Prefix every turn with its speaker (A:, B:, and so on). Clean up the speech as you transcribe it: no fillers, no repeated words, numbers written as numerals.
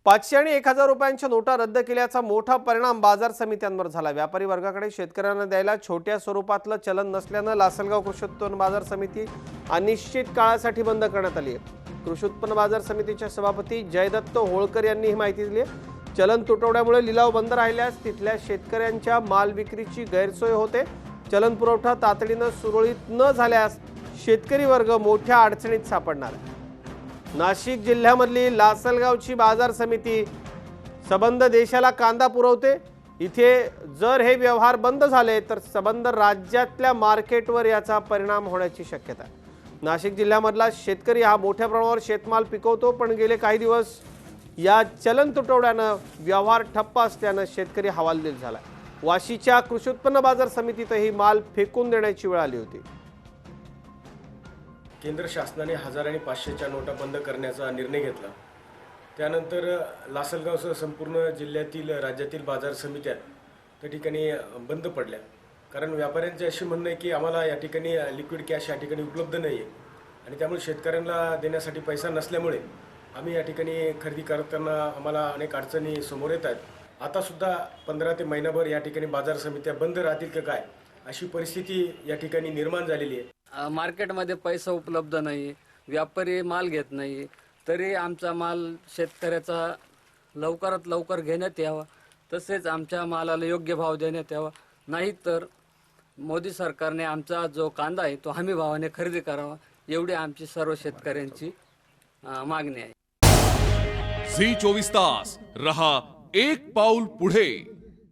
A: 500 आणि 1000 रुपयांच्या नोटा रद्द केल्याचा मोठा परिणाम बाजार समित्यांवर झाला। व्यापारी वर्गाकडे शेतकऱ्यांना द्यायला छोट्या स्वरूपातलं चलन नसल्याने लासलगाव कृषी उत्पन्न बाजार समिती अनिश्चित काळासाठी बंद करण्यात आली आहे। कृषी उत्पन्न बाजार समितीचे सभापती जयदत्त होळकर यांनी ही माहिती दिली आहे। चलन तुटवड्यामुळे लिलाव बंद राहिल्यास तिथल्या शेतकऱ्यांच्या माल विक्रीची गैरसोय होते। चलन पुरवठा तातडीने सुरळीत न झाल्यास शेतकरी वर्ग मोठ्या अडचणीत सापडणार आहे। नाशिक जिल्ह्यामधली लासलगावची बाजार समिती सबंध देशाला कांदा पुरवते। इथे जर हे व्यवहार बंद झाले तर सबंध राज्यातल्या मार्केटवर याचा परिणाम होण्याची शक्यता आहे। नाशिक जिल्ह्यामधला शेतकरी हा मोठ्या प्रमाणावर शेतमाल पिकवतो, पण गेले काही दिवस या चलन तुटवड्यानं व्यवहार ठप्प असल्यानं शेतकरी हवालदिल झाला। वाशीच्या कृषी उत्पन्न बाजार समितीतही माल फेकून देण्याची वेळ आली होती।
B: केंद्र शासनाने 1000 आणि 500च्या नोटा बंद करण्याचा निर्णय घेतला। त्यानंतर लासलगावसह संपूर्ण जिल्ह्यातील राज्यातील बाजार समित्या त्या ठिकाणी बंद पडल्या, कारण व्यापाऱ्यांचे असे म्हणणं आहे की आम्हाला या ठिकाणी लिक्विड कॅश या ठिकाणी उपलब्ध नाही आहे आणि त्यामुळे शेतकऱ्यांना देण्यासाठी पैसा नसल्यामुळे आम्ही या ठिकाणी खरेदी करताना आम्हाला अनेक अडचणी समोर येत आहेत। आता सुद्धा 15 ते महिनाभर या ठिकाणी बाजार समित्या बंद राहतील का काय अशी परिस्थिती या ठिकाणी निर्माण झालेली आहे।
C: मार्केटमध्ये पैसा उपलब्ध नाही, व्यापारी माल घेत नाही, तरी आमचा माल शेतकऱ्याचा लवकरात लवकर घेण्यात यावा, तसेच आमच्या मालाला योग्य भाव देण्यात यावा। नाहीतर मोदी सरकारने आमचा जो कांदा आहे तो हमी भावाने खरेदी करावा, एवढी आमची सर्व शेतकऱ्यांची मागणी आहे।
D: झी 24 तास रहा एक पाऊल पुढे।